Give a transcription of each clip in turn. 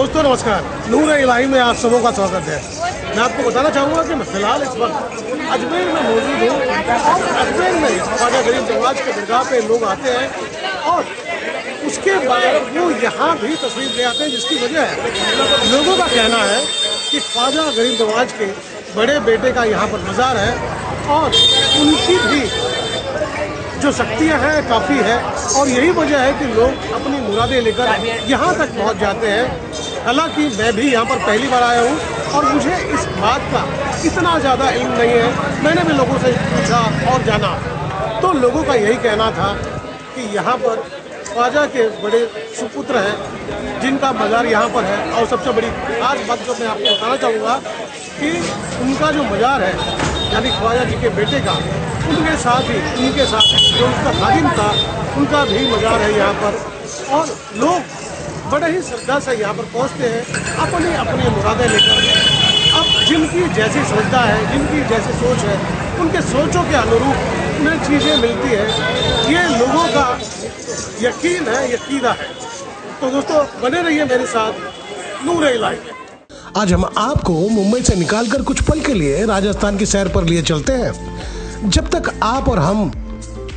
दोस्तों नमस्कार, नूर इलाही में आप सबों का स्वागत है। मैं आपको बताना चाहूँगा कि मैं फिलहाल इस वक्त अजमेर में मौजूद हूँ और अजमेर में ख्वाजा गरीब नवाज के दरगाह पे लोग आते हैं और उसके बाद वो यहाँ भी तशरीफ़ ले आते हैं, जिसकी वजह है लोगों का कहना है कि ख्वाजा गरीब नवाज के बड़े बेटे का यहाँ पर मज़ार है और उनकी भी जो शक्तियाँ हैं काफ़ी है और यही वजह है कि लोग अपनी मुरादें लेकर यहाँ तक पहुँच जाते हैं। हालांकि मैं भी यहाँ पर पहली बार आया हूँ और मुझे इस बात का इतना ज़्यादा इल्म नहीं है। मैंने भी लोगों से पूछा और जाना तो लोगों का यही कहना था कि यहाँ पर ख्वाजा के बड़े सुपुत्र हैं जिनका मज़ार यहाँ पर है। और सबसे बड़ी खास बात जो मैं आपको बताना चाहूँगा कि उनका जो मज़ार है यानी ख्वाजा जी के बेटे का, उनके साथ जो उनका खादिम था उनका भी मज़ार है यहाँ पर। और लोग बड़े ही श्रद्धा से यहाँ पर पहुँचते हैं अपनी अपनी मुरादें लेकर। अब जिनकी जैसी श्रद्धा है, जिनकी जैसी सोच है, उनके सोचों के अनुरूप उन्हें चीज़ें मिलती है। ये लोगों का यकीन है, यकीना है। तो दोस्तों बने रहिए मेरे साथ नूर इलाही में। आज हम आपको मुंबई से निकालकर कुछ पल के लिए राजस्थान की सैर पर लिए चलते हैं। जब तक आप और हम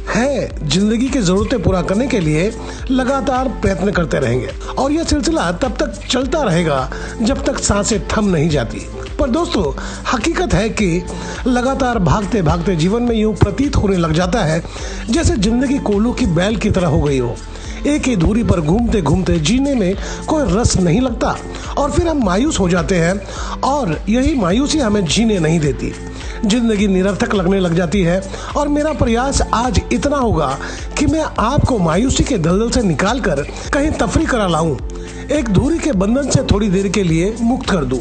हैं, जिंदगी की जरूरतें पूरा करने के लिए लगातार प्रयत्न करते रहेंगे और यह सिलसिला तब तक चलता रहेगा जब तक सांसें थम नहीं जाती। पर दोस्तों, हकीकत है कि लगातार भागते भागते जीवन में यूं प्रतीत होने लग जाता है जैसे जिंदगी कोल्हू की बैल की तरह हो गई हो। एक ही दूरी पर घूमते घूमते जीने में कोई रस नहीं लगता और फिर हम मायूस हो जाते हैं और यही मायूसी हमें जीने नहीं देती। जिंदगी निरर्थक लगने लग जाती है और मेरा प्रयास आज इतना होगा कि मैं आपको मायूसी के दलदल से निकालकर कहीं तफरीह करा लाऊं, एक दूरी के बंधन से थोड़ी देर के लिए मुक्त कर दूं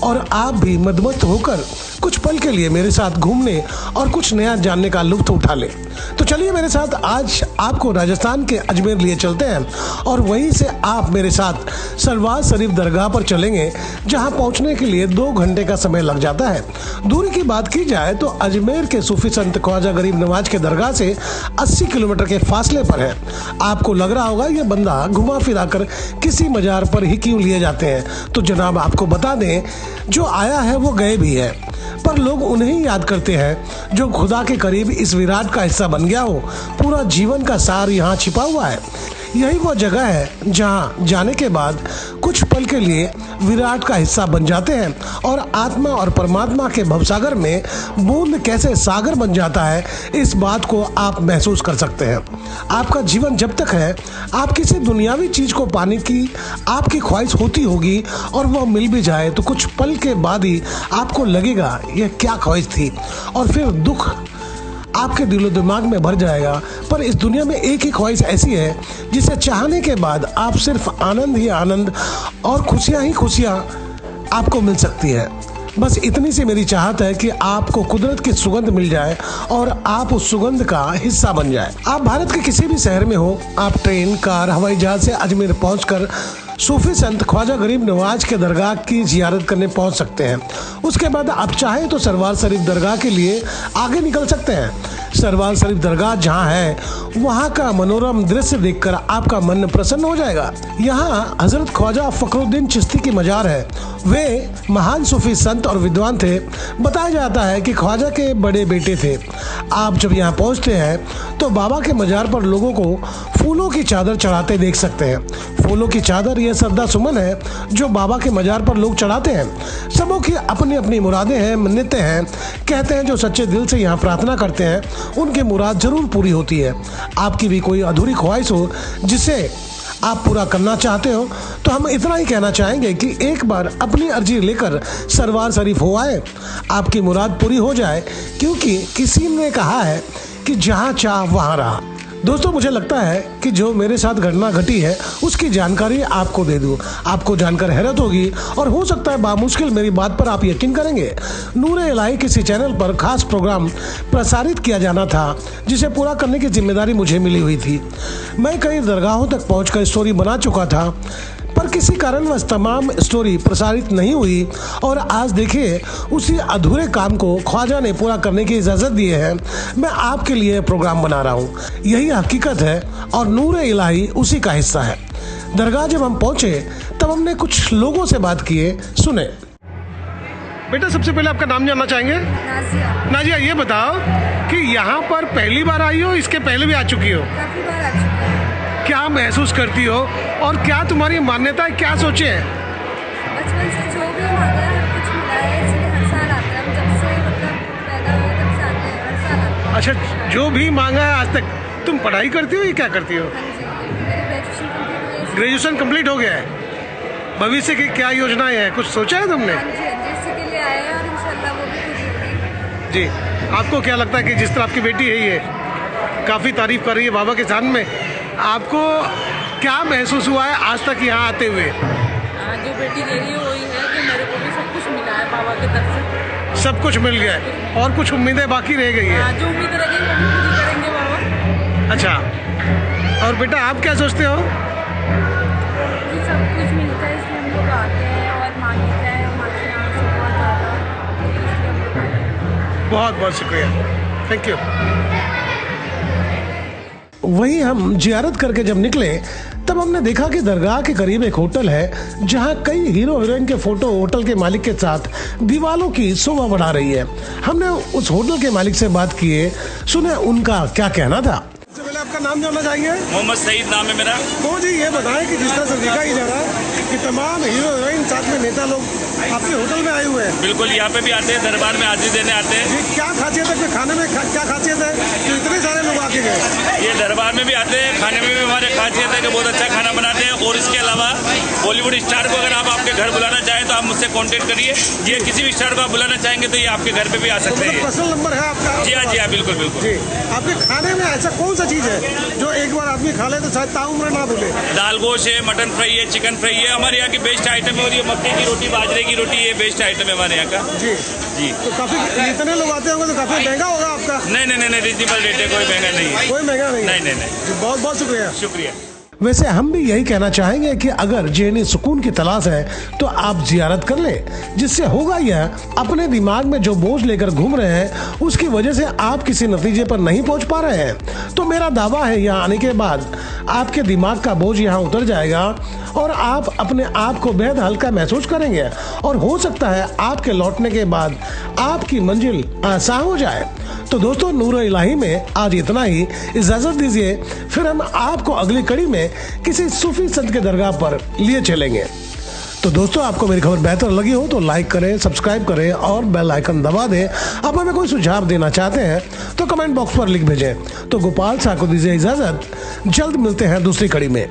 और आप भी मदमस्त होकर कुछ पल के लिए मेरे साथ घूमने और कुछ नया जानने का लुत्फ उठा लें। तो चलिए मेरे साथ आज आपको राजस्थान के अजमेर लिए चलते हैं और वहीं से आप मेरे साथ सरवार शरीफ दरगाह पर चलेंगे, जहां पहुंचने के लिए 2 घंटे का समय लग जाता है। दूरी की बात की जाए तो अजमेर के सूफी संत ख्वाजा गरीब नवाज के दरगाह से 80 किलोमीटर के फासले पर है। आपको लग रहा होगा ये बंदा घुमा फिरा कर किसी मजार पर ही क्यों लिए जाते हैं। तो जनाब आपको बता दें, जो आया है वो गए भी है, पर लोग उन्हें याद करते हैं जो खुदा के करीब इस विराट का हिस्सा बन गया हो। पूरा जीवन का सार यहाँ छिपा हुआ है। यही वो जगह है जहाँ जाने के बाद कुछ पल के लिए विराट का हिस्सा बन जाते हैं और आत्मा और परमात्मा के भवसागर में बूंद कैसे सागर बन जाता है, इस बात को आप महसूस कर सकते हैं। आपका जीवन जब तक है, आप किसी दुनियावी चीज को पाने की आपकी ख्वाहिश होती होगी और वह मिल भी जाए तो कुछ पल के बाद ही आपको लगेगा यह क्या ख्वाहिश थी और फिर दुख आपके दिलो दिमाग में भर जाएगा। पर इस दुनिया में एक ही ख्वाहिश ऐसी है जिसे चाहने के बाद आप सिर्फ आनंद ही आनंद और खुशियां ही खुशियां आपको मिल सकती है। बस इतनी सी मेरी चाहत है कि आपको कुदरत की सुगंध मिल जाए और आप उस सुगंध का हिस्सा बन जाए। आप भारत के किसी भी शहर में हो, आप ट्रेन, कार, हवाई जहाज से अजमेर पहुंचकर सूफी संत ख्वाजा गरीब नवाज के दरगाह की जियारत करने पहुंच सकते हैं। उसके बाद आप चाहें तो सरवार शरीफ दरगाह के लिए आगे निकल सकते हैं। सरवार शरीफ दरगाह जहां है वहां का मनोरम दृश्य देखकर आपका मन प्रसन्न हो जाएगा। यहाँ हजरत ख्वाजा फखरुद्दीन चिश्ती की मजार है। वे महान सूफी संत और विद्वान थे। बताया जाता है कि ख्वाजा के बड़े बेटे थे। आप जब यहाँ पहुँचते हैं तो बाबा के मजार पर लोगों को फूलों की चादर चढ़ाते देख सकते हैं। फूलों की चादर यह श्रद्धा सुमन है जो बाबा के मजार पर लोग चढ़ाते हैं। सबों की अपनी अपनी मुरादें हैं, मन्नतें हैं। कहते हैं जो सच्चे दिल से यहाँ प्रार्थना करते हैं उनकी मुराद जरूर पूरी होती है। आपकी भी कोई अधूरी ख्वाहिश हो जिसे आप पूरा करना चाहते हो तो हम इतना ही कहना चाहेंगे कि एक बार अपनी अर्जी लेकर सरवार शरीफ हो आए, आपकी मुराद पूरी हो जाए, क्योंकि किसी ने कहा है कि जहाँ चाह वहाँ रहा। दोस्तों, मुझे लगता है कि जो मेरे साथ घटना घटी है उसकी जानकारी आपको दे दूं। आपको जानकर हैरत होगी और हो सकता है बामुश्किल मेरी बात पर आप यकीन करेंगे। नूर इलाही किसी चैनल पर खास प्रोग्राम प्रसारित किया जाना था जिसे पूरा करने की जिम्मेदारी मुझे मिली हुई थी। मैं कई दरगाहों तक पहुंचकर स्टोरी बना चुका था, पर किसी कारणवश तमाम स्टोरी प्रसारित नहीं हुई और आज देखिए उसी अधूरे काम को ख्वाजा ने पूरा करने की इजाज़त दी है। मैं आपके लिए प्रोग्राम बना रहा हूँ। यही हकीकत है और नूर इलाही उसी का हिस्सा है। दरगाह जब हम पहुंचे तब हमने कुछ लोगों से बात किए, सुने। बेटा सबसे पहले आपका नाम जानना चाहेंगे? नाजिया। नाजिया, ये बताओ कि यहाँ पर पहली बार आई हो, इसके पहले भी आ चुकी हो? काफी बार आ चुकी है। क्या महसूस करती हो और क्या तुम्हारी मान्यता है, क्या सोचे है? बचपन से जो भी मांगा है हर कुछ मिला है, इसलिए हर साल आते हैं। हम जब से मतलब पैदा हुए तब से आते हैं, हर साल आते हैं। अच्छा, जो भी मांगा है आज तक। तुम पढ़ाई करती हो या क्या करती हो? हाँ जी, मेरी ग्रेजुएशन कंप्लीट हुई है। ग्रेजुएशन कंप्लीट हो गया है। भविष्य की क्या योजनाएं हैं, कुछ सोचा है तुमने? हाँ जी, इसी के लिए आए हैं और इंशाल्लाह वो भी पूरी होगी। जी, आपको क्या लगता है कि जिस तरह आपकी बेटी है ये काफ़ी तारीफ कर रही है बाबा के साथ में, आपको क्या महसूस हुआ है आज तक यहाँ आते हुए? जो बेटी दे रही है वही है कि मेरे को भी सब कुछ मिला है बाबा की तरफ से। सब कुछ मिल गया है और कुछ उम्मीदें बाकी रह गई है। जो उम्मीद रहेगी वो भी पूरी करेंगे बाबा। अच्छा, और बेटा आप क्या सोचते हो? जी, सब कुछ मिलता है इसलिए हम लोग आते हैं और मांगते हैं हमारे यहाँ से बहुत ज़्यादा, इसलिए हम लोग आते हैं। बहुत बहुत शुक्रिया, थैंक यू। वहीं हम जियारत करके जब निकले तब हमने देखा कि दरगाह के करीब एक होटल है जहां कई हीरो हीरोइन के फोटो होटल के मालिक के साथ दीवालों की शोभा बढ़ा रही है। हमने उस होटल के मालिक से बात किए, सुने उनका क्या कहना था। सबसे पहले आपका नाम जानना चाहेंगे? मोहम्मद सईद नाम है मेरा। तो जी ये बताएं कि जिस तरह से देखा ही जा रहा है कि तमाम हीरो हीरोइन साथ में नेता लोग आपके होटल में आए हुए हैं। बिल्कुल, यहाँ पे भी आते हैं, दरबार में हाजिरी देने आते हैं। ये क्या खासियत है, खाने में क्या खासियत है जो इतने सारे लोग आके गए? ये दरबार में भी आते हैं, खाने में भी हमारे खासियत है कि बहुत अच्छा खाना बनाते हैं। और इसके अलावा बॉलीवुड स्टार को अगर आप आपके घर बुलाना चाहें तो आप मुझसे कांटेक्ट करिए। ये किसी भी स्टार को आप बुलाना चाहेंगे तो ये आपके घर पे भी आ सकते हैं। पर्सनल नंबर है आपका? जी हाँ, जी हाँ, बिल्कुल बिल्कुल। जी, आपके खाने में ऐसा कौन सा चीज़ है जो एक बार आदमी खा ले तो शायद ताउम्र ना भूले? दाल गोश है, मटन फ्राई है, चिकन फ्राई है, हमारे यहाँ की बेस्ट आइटम है। और ये मक्के की रोटी, बाजरे की रोटी, ये बेस्ट आइटम है हमारे यहाँ का। जी जी, तो काफी इतने लोग आते होंगे तो काफी महंगा होगा आपका? नहीं नहीं नहीं, रीजनेबल रेट है, कोई महंगा नहीं है। कोई महंगा नहीं? नहीं नहीं नहीं। जी, बहुत बहुत शुक्रिया। शुक्रिया। वैसे हम भी यही कहना चाहेंगे कि अगर जेनी सुकून की तलाश है तो आप जियारत कर लें, जिससे होगा यह अपने दिमाग में जो बोझ लेकर घूम रहे हैं उसकी वजह से आप किसी नतीजे पर नहीं पहुंच पा रहे हैं तो मेरा दावा है यहाँ आने के बाद आपके दिमाग का बोझ यहाँ उतर जाएगा और आप अपने आप को बेहद हल्का महसूस करेंगे और हो सकता है आपके लौटने के बाद आपकी मंजिल आसान हो जाए। तो दोस्तों, नूर इलाही में आज इतना ही। इजाजत दीजिए, फिर हम आपको अगली कड़ी में किसी सूफी संत के दरगाह पर लिए चलेंगे। तो दोस्तों, आपको मेरी खबर बेहतर लगी हो तो लाइक करें, सब्सक्राइब करें और बेल आइकन दबा दें। आप हमें कोई सुझाव देना चाहते हैं तो कमेंट बॉक्स पर लिख भेजें। तो गोपाल साहब को दीजिए इजाजत, जल्द मिलते हैं दूसरी कड़ी में।